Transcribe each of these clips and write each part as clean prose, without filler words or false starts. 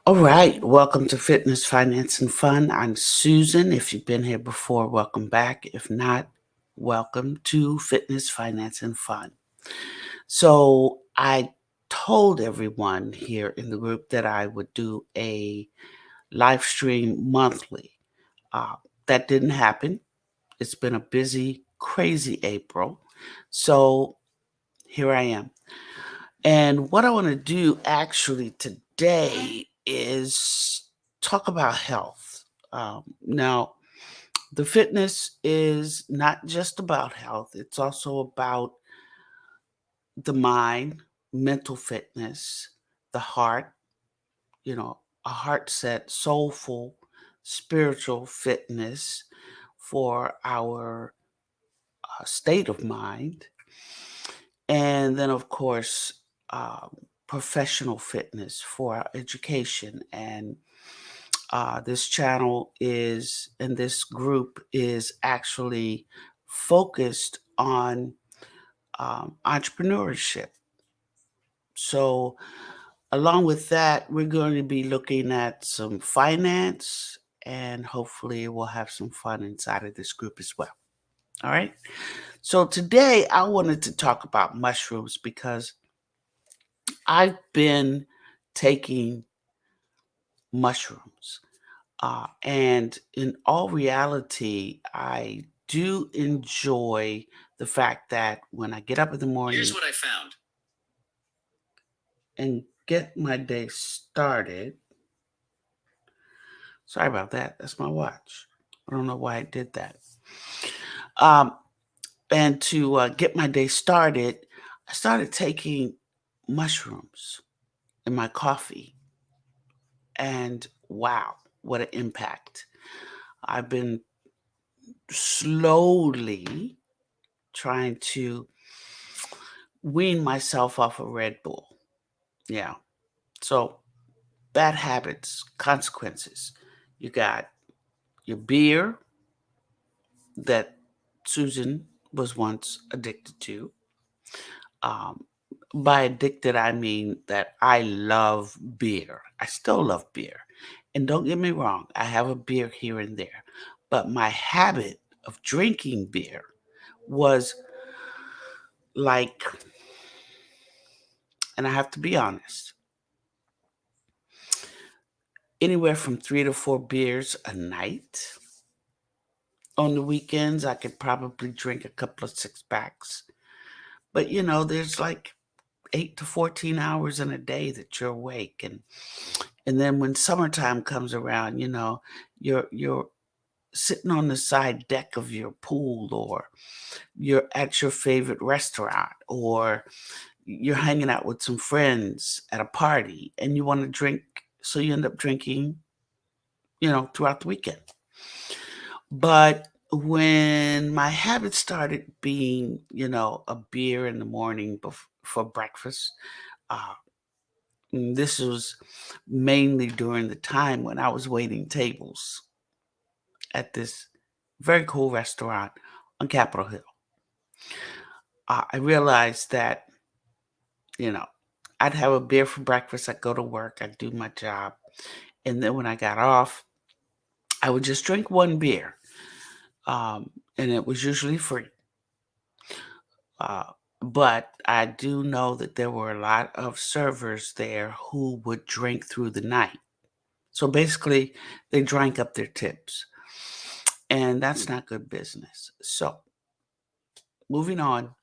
All right, welcome to Fitness, Finance, and Fun. I'm Susan. If you've been here before, welcome back. If not, welcome to Fitness, Finance, and Fun. So, I told everyone here in the group that I would do a live stream monthly. Uh, that didn't happen. It's been a busy, crazy April. So, here I am. And what I want to do actually today is talk about health. Now, the fitness is not just about health, it's also about the mind, mental fitness, the heart, a heart set, soulful, spiritual fitness for our state of mind. And then, of course, professional fitness for our education. And this channel is, and this group is actually focused on entrepreneurship. So, along with that, we're going to be looking at some finance and hopefully we'll have some fun inside of this group as well. All right. So, today I wanted to talk about mushrooms because I've been taking mushrooms. And in all reality, I do enjoy the fact that when I get up in the morning Here's what I found. and get my day started, sorry about that, that's my watch. I don't know why I did that. Um, and to get my day started, I started taking mushrooms in my coffee. And wow, what an impact. I've been slowly trying to wean myself off of Red Bull. Yeah. So bad habits, consequences. You got your beer that Susan was once addicted to. Um, by addicted, I mean that I love beer. I still love beer. And don't get me wrong, I have a beer here and there. But my habit of drinking beer was like, and I have to be honest, anywhere from 3 to 4 beers a night. On the weekends, I could probably drink a couple of six packs. But there's like 8 to 14 hours in a day that you're awake, and then when summertime comes around, you're sitting on the side deck of your pool, or you're at your favorite restaurant, or you're hanging out with some friends at a party, and you want to drink, so you end up drinking, throughout the weekend. But when my habit started being, a beer in the morning for breakfast, uh, this was mainly during the time when I was waiting tables at this very cool restaurant on Capitol Hill. I realized that, you know, I'd have a beer for breakfast, I'd go to work, I'd do my job. And then when I got off, I would just drink one beer. Um, and it was usually free. Uh, but I do know that there were a lot of servers there who would drink through the night. So basically, they drank up their tips. And that's not good business. So, moving on.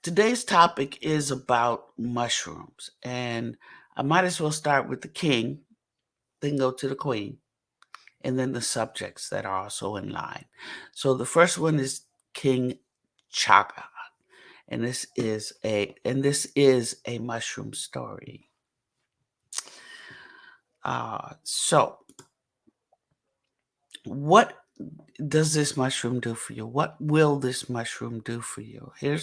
Today's topic is about mushrooms. And I might as well start with the king, then go to the queen, and then the subjects that are also in line. So, the first one is King Chaga. And this is a mushroom story. So what does this mushroom do for you? What will this mushroom do for you? Here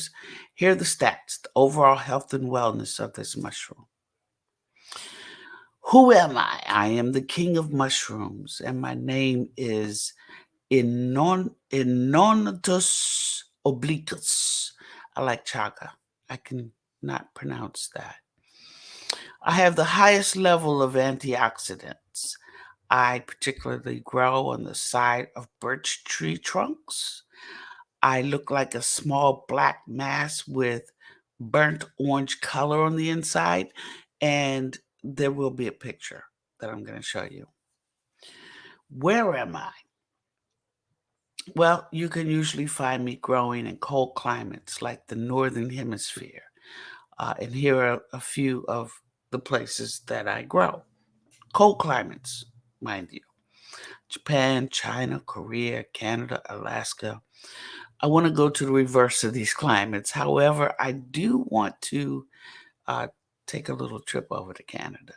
are the stats, the overall health and wellness of this mushroom. Who am I? I am the king of mushrooms, and my name is Inonotus obliquus. I like chaga. I can not pronounce that. I have the highest level of antioxidants. I particularly grow on the side of birch tree trunks. I look like a small black mass with burnt orange color on the inside, and there will be a picture that I'm going to show you. Where am I? Well, you can usually find me growing in cold climates like the Northern Hemisphere. And here are a few of the places that I grow. Cold climates, mind you: Japan, China, Korea, Canada, Alaska. I want to go to the reverse of these climates. However, I do want to uh, take a little trip over to Canada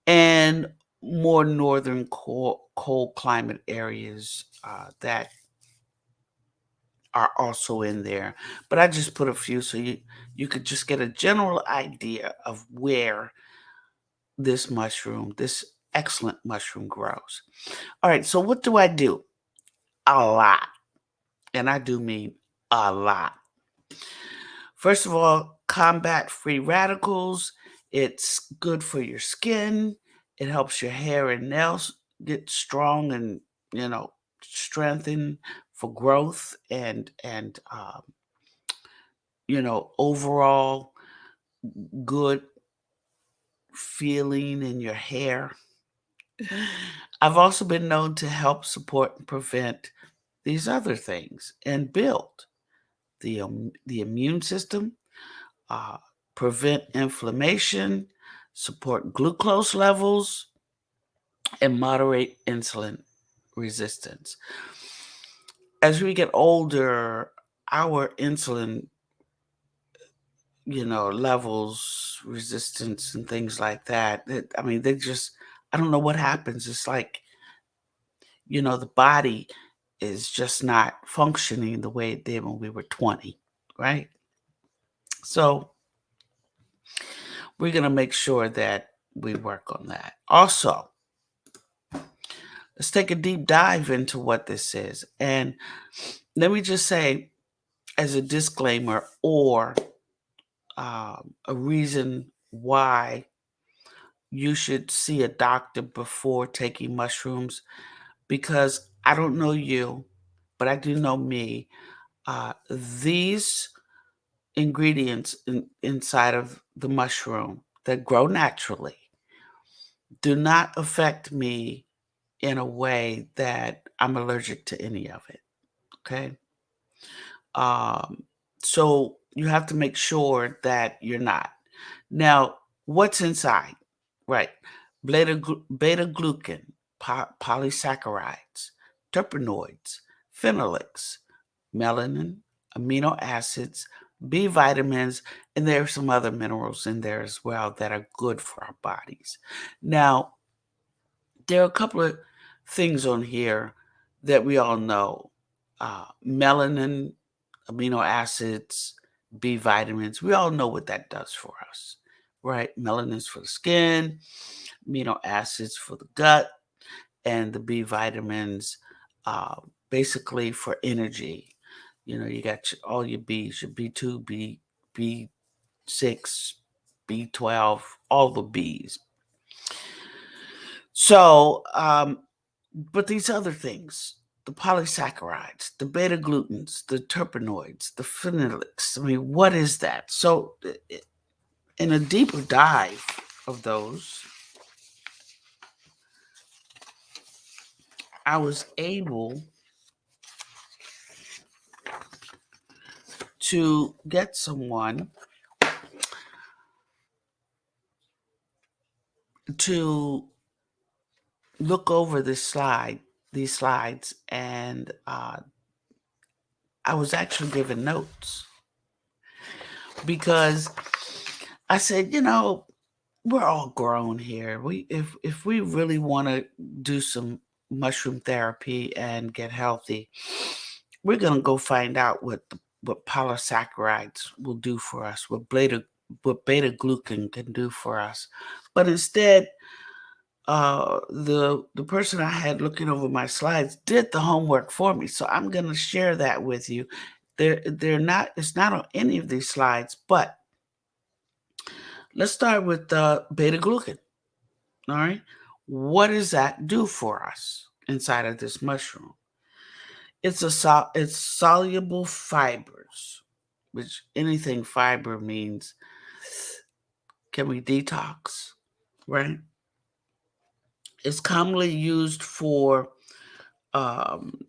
and more northern cold climate areas that are also in there. But I just put a few so you could just get a general idea of where this excellent mushroom grows. All right, so what do I do? A lot. And I do mean a lot. First of all, combat free radicals. It's good for your skin. It helps your hair and nails get strong and, you know, strengthen for growth and overall good feeling in your hair. I've also been known to help support and prevent these other things and build the immune system, uh, prevent inflammation, support glucose levels, and moderate insulin resistance. As we get older, our insulin, levels, resistance, and things like that, I mean, I don't know what happens. It's like, the body is just not functioning the way it did when we were 20, right? So we're going to make sure that we work on that. Also, let's take a deep dive into what this is. And let me just say, as a disclaimer or a reason why you should see a doctor before taking mushrooms, because I don't know you, but I do know me. These ingredients inside of the mushroom that grow naturally do not affect me in a way that I'm allergic to any of it. Okay. Um, so you have to make sure that you're not. Now, what's inside? Right. Beta glucan, polysaccharides, terpenoids, phenolics, melanin, amino acids, B vitamins, and there are some other minerals in there as well that are good for our bodies. Now, there are a couple of things on here that we all know: melanin, amino acids, B vitamins. We all know what that does for us, right? Melanin's for the skin, amino acids for the gut, and the B vitamins uh, basically for energy. You got all your B's, your B2, B6, B12, all the B's. So, but these other things, the polysaccharides, the beta glutens, the terpenoids, the phenolics, I mean, what is that? So, in a deeper dive of those, I was able to get someone to look over these slides, and I was actually given notes because I said, we're all grown here. If we really want to do some mushroom therapy and get healthy, we're gonna go find out what polysaccharides will do for us, what beta glucan can do for us. But instead, the person I had looking over my slides did the homework for me. So I'm gonna share that with you. It's not on any of these slides, but Let's start with beta glucan. All right. What does that do for us inside of this mushroom? It's soluble fibers, which anything fiber means can we detox, right? It's commonly used for um,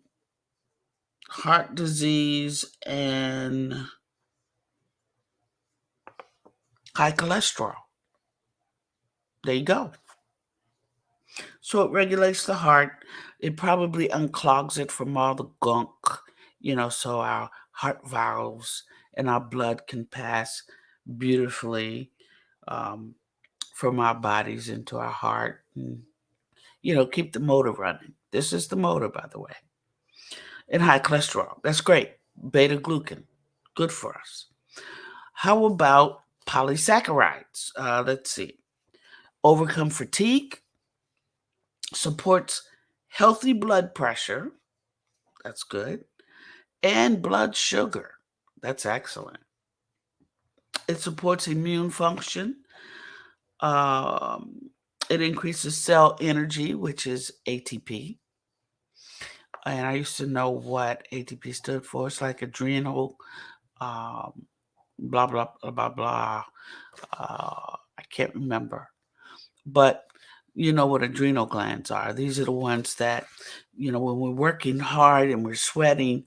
heart disease and high cholesterol. There you go. So it regulates the heart. It probably unclogs it from all the gunk, so our heart valves and our blood can pass beautifully um, from our bodies into our heart and, keep the motor running. This is the motor, by the way. And high cholesterol. That's great. Beta glucan. Good for us. How about polysaccharides? Let's see. Overcome fatigue, supports healthy blood pressure. That's good. And blood sugar. That's excellent. It supports immune function. Um, it increases cell energy, which is ATP. And I used to know what ATP stood for. It's like adrenal, um, blah, blah, blah, blah, blah. I can't remember. But you know what adrenal glands are. These are the ones that, when we're working hard and we're sweating,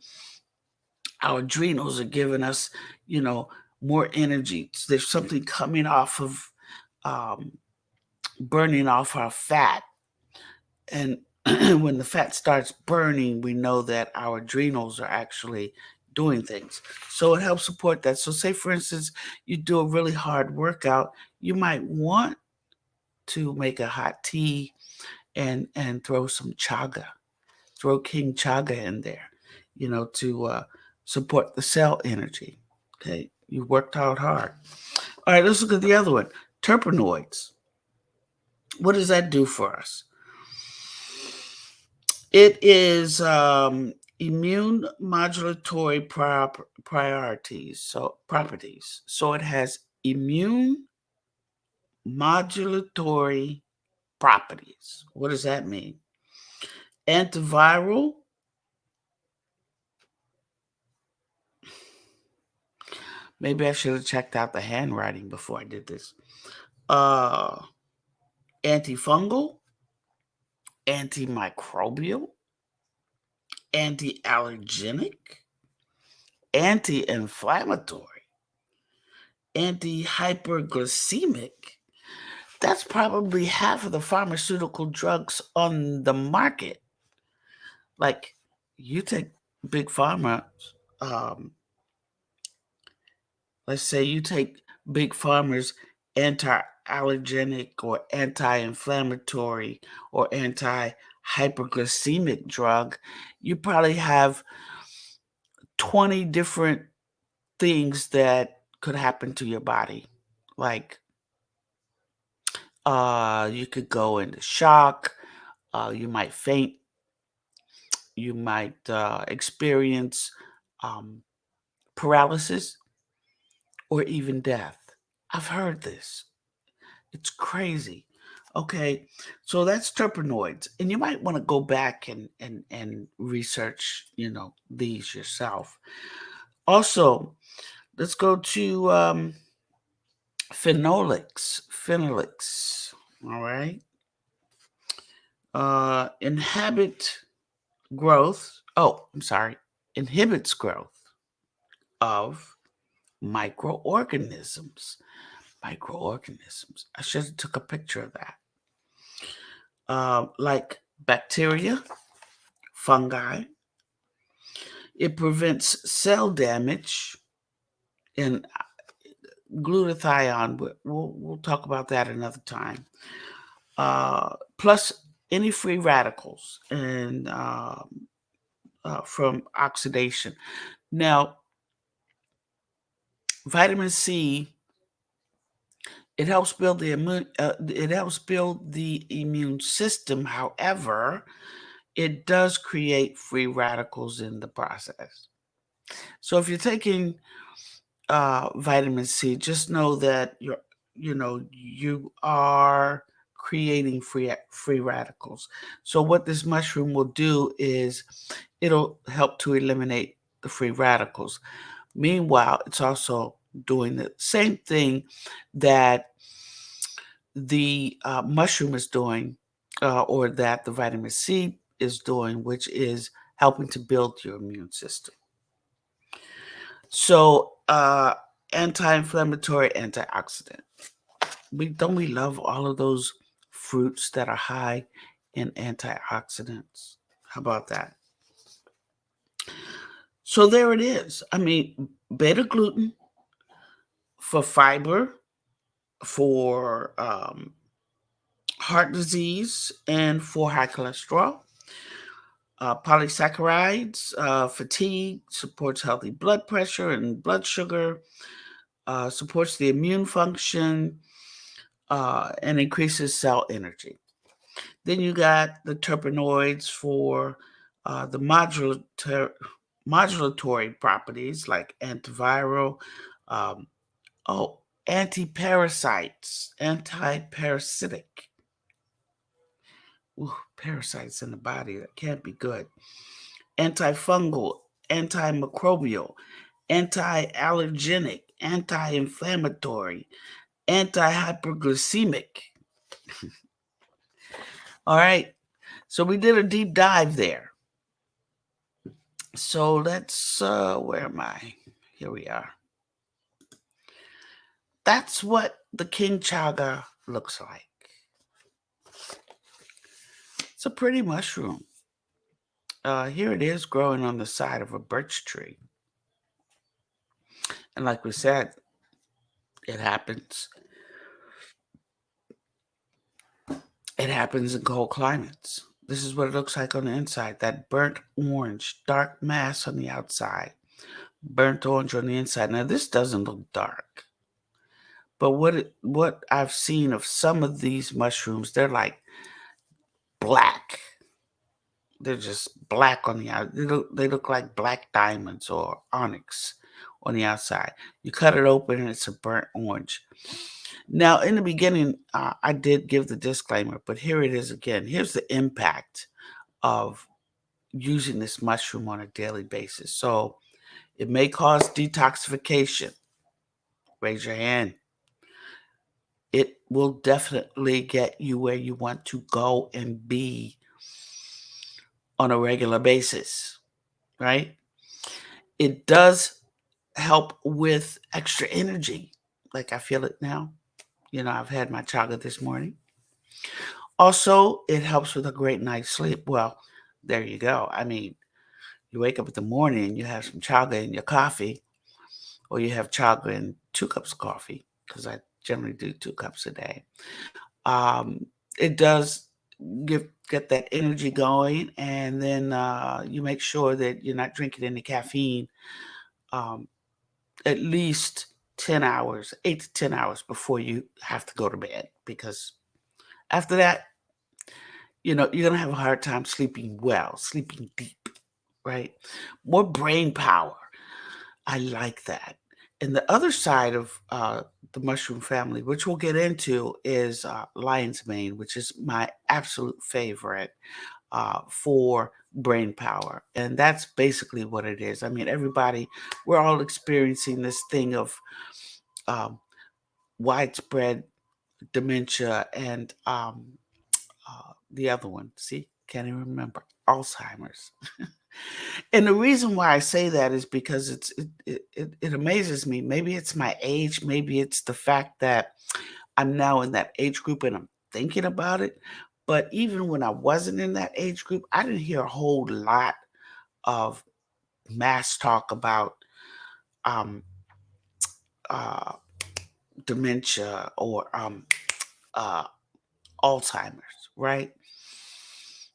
our adrenals are giving us, you know, more energy. There's something coming off of um, burning off our fat. And when the fat starts burning, we know that our adrenals are actually doing things. So it helps support that. So, say for instance, you do a really hard workout, you might want to make a hot tea and throw some chaga, throw King Chaga in there, to support the cell energy. Okay, you worked out hard. All right, let's look at the other one. Terpenoids. What does that do for us? It is immune modulatory priorities, so properties. So it has immune modulatory properties. What does that mean? Antiviral. Maybe I should have checked out the handwriting before I did this. Uh, Antifungal, antimicrobial, anti-allergenic, anti-inflammatory, anti-hyperglycemic. That's probably half of the pharmaceutical drugs on the market. Like you take big pharma, um, let's say you take big pharma's anti-allergenic or anti-inflammatory or anti-hyperglycemic drug, you probably have 20 different things that could happen to your body. Like you could go into shock, you might faint, you might experience um, paralysis or even death. I've heard this. It's crazy. Okay, so that's terpenoids, and you might want to go back and research, these yourself. Also, let's go to phenolics. Phenolics. All right. Inhabit growth. Oh, I'm sorry. Inhibits growth of microorganisms. Microorganisms. I should have took a picture of that. Like bacteria, fungi. It prevents cell damage and glutathione. We'll talk about that another time. Plus any free radicals and from oxidation. Now, vitamin C, it helps build the immune system. However, it does create free radicals in the process. So if you're taking vitamin C, just know that you are creating free radicals. So what this mushroom will do is it'll help to eliminate the free radicals. Meanwhile, it's also doing the same thing that the mushroom is doing, or that the vitamin C is doing, which is helping to build your immune system. So, anti-inflammatory, antioxidant. We love all of those fruits that are high in antioxidants. How about that? So there it is. I mean, beta gluten for fiber, for heart disease, and for high cholesterol. Polysaccharides, fatigue, supports healthy blood pressure and blood sugar, supports the immune function, and increases cell energy. Then you got the terpenoids for the modulatory properties like antiviral, um, oh, anti-parasites, anti-parasitic. Ooh, parasites in the body, that can't be good. Antifungal, antimicrobial, anti-allergenic, anti-inflammatory, anti-hyperglycemic. All right. So we did a deep dive there. So let's, where am I? Here we are. That's what the King Chaga looks like. It's a pretty mushroom. Here it is growing on the side of a birch tree. And like we said, it happens. It happens in cold climates. This is what it looks like on the inside. That burnt orange, dark mass on the outside. Burnt orange on the inside. Now this doesn't look dark. But what I've seen of some of these mushrooms, they're like black. They're just black on the out. They look like black diamonds or onyx on the outside. You cut it open and it's a burnt orange. Now, in the beginning, I did give the disclaimer, but here it is again. Here's the impact of using this mushroom on a daily basis. So it may cause detoxification. Raise your hand. It will definitely get you where you want to go and be on a regular basis, right? It does help with extra energy. Like I feel it now. I've had my chaga this morning. Also, it helps with a great night's sleep. Well, there you go. I mean, you wake up in the morning and you have some chaga in your coffee, or you have chaga in 2 cups of coffee, because I generally do 2 cups a day. It does get that energy going, and then you make sure that you're not drinking any caffeine um, at least 10 hours, 8 to 10 hours before you have to go to bed, because after that, you're going to have a hard time sleeping well, sleeping deep, right? More brain power. I like that. And the other side of the mushroom family, which we'll get into, is lion's mane, which is my absolute favorite for brain power. And that's basically what it is. I mean, we're all experiencing this thing of um, widespread dementia and the other one. See, can't even remember. Alzheimer's. And the reason why I say that is because it amazes me. Maybe it's my age. Maybe it's the fact that I'm now in that age group and I'm thinking about it. But even when I wasn't in that age group, I didn't hear a whole lot of mass talk about um, uh, dementia or uh, Alzheimer's, right?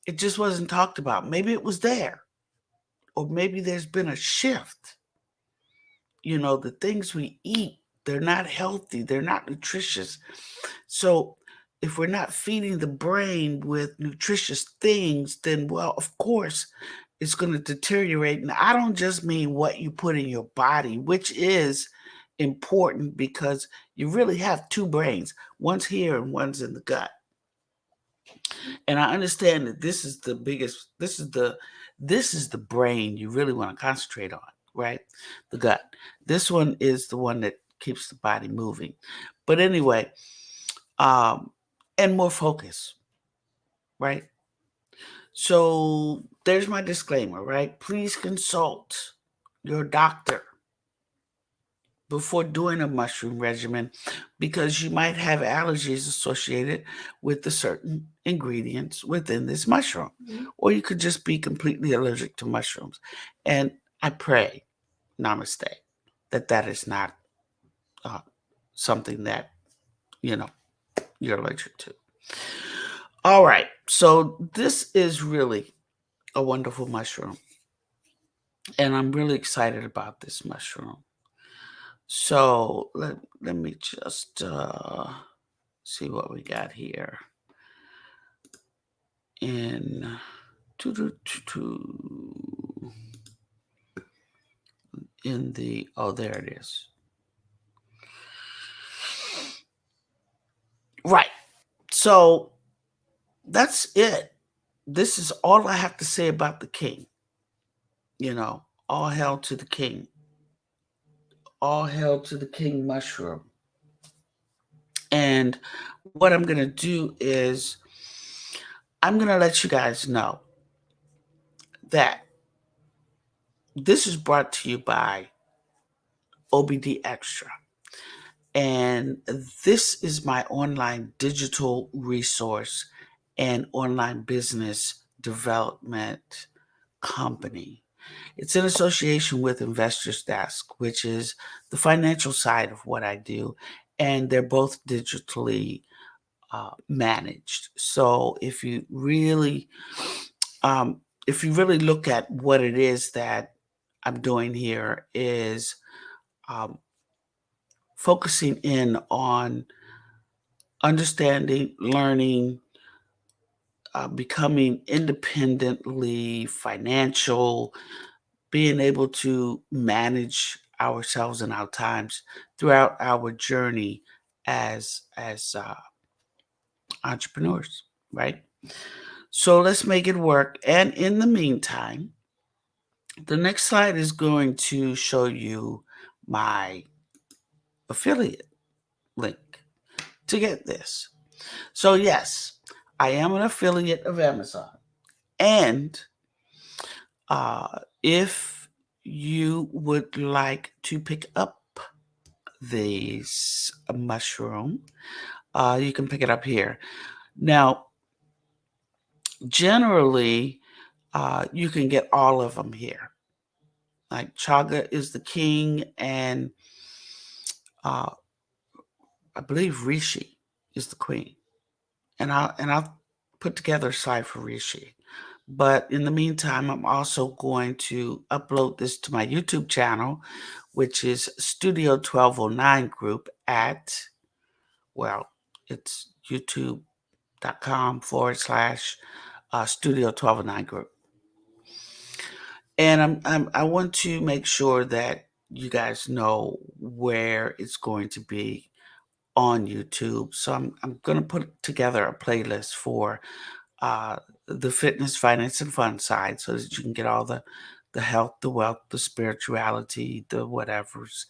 It just wasn't talked about. Maybe it was there, or maybe there's been a shift. The things we eat, they're not healthy, they're not nutritious. So if we're not feeding the brain with nutritious things, then, well, of course, it's going to deteriorate. And I don't just mean what you put in your body, which is important because you really have two brains. One's here and one's in the gut. And I understand that this is the biggest, this is the brain you really want to concentrate on, right? The gut. This one is the one that keeps the body moving. But anyway, and more focus, right? So there's my disclaimer, right? Please consult your doctor before doing a mushroom regimen because you might have allergies associated with the certain ingredients within this mushroom. Or you could just be completely allergic to mushrooms. And I pray, namaste, that that is not something that, you know, you're allergic to. All right. So this is really a wonderful mushroom. And I'm really excited about this mushroom. So let me just see what we got here. In in the, oh, there it is. Right. So that's it. This is all I have to say about the king. You know, all hail to the king. All hail to the king mushroom. And what I'm going to do is I'm going to let you guys know that this is brought to you by OBD Extra. And this is my online digital resource and online business development company. It's in association with Investors Desk, which is the financial side of what I do. And they're both digitally managed. So if you really look at what it is that I'm doing here is focusing in on understanding, learning, becoming independently financial, being able to manage ourselves and our times throughout our journey as entrepreneurs, right? So let's make it work. And in the meantime, the next slide is going to show you my affiliate link to get this. So yes, I am an affiliate of Amazon. And if you would like to pick up this mushroom, you can pick it up here. Now, generally, you can get all of them here. Like Chaga is the king, and I believe Rishi is the queen. And I'll put together a slide for Rishi. But in the meantime, I'm also going to upload this to my YouTube channel, which is Studio 1209 Group at, well, it's youtube.com/Studio 1209 Group. And I want to make sure that you guys know where it's going to be on YouTube. So I'm going to put together a playlist for the fitness, finance, and fun side so that you can get all the health, the wealth, the spirituality, the whatevers.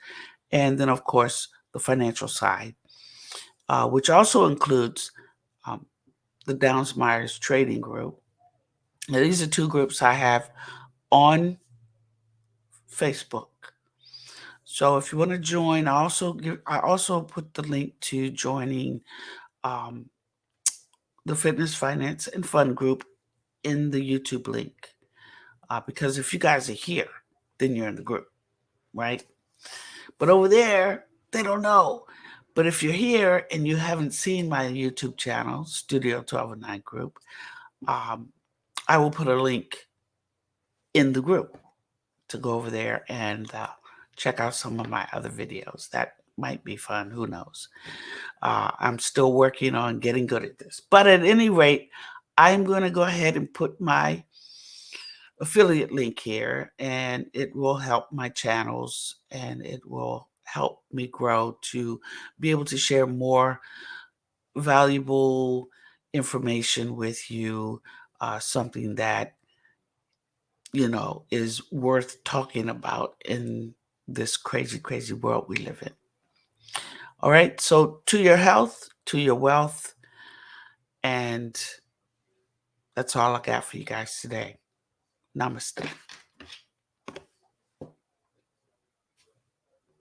And then, of course, the financial side, which also includes the Downs Myers Trading Group. Now, these are two groups I have on Facebook. So if you want to join, I also put the link to joining the Fitness, Finance, and Fun group in the YouTube link. Because if you guys are here, then you're in the group, right? But over there, they don't know. But if you're here and you haven't seen my YouTube channel, Studio 1209 Group, I will put a link in the group to go over there and check out some of my other videos. That might be fun. Who knows? I'm still working on getting good at this. But at any rate, I'm going to go ahead and put my affiliate link here, and it will help my channels, and it will help me grow to be able to share more valuable information with you, something that, is worth talking about in this crazy, crazy world we live in. All right. So, to your health, to your wealth, and that's all I got for you guys today. Namaste.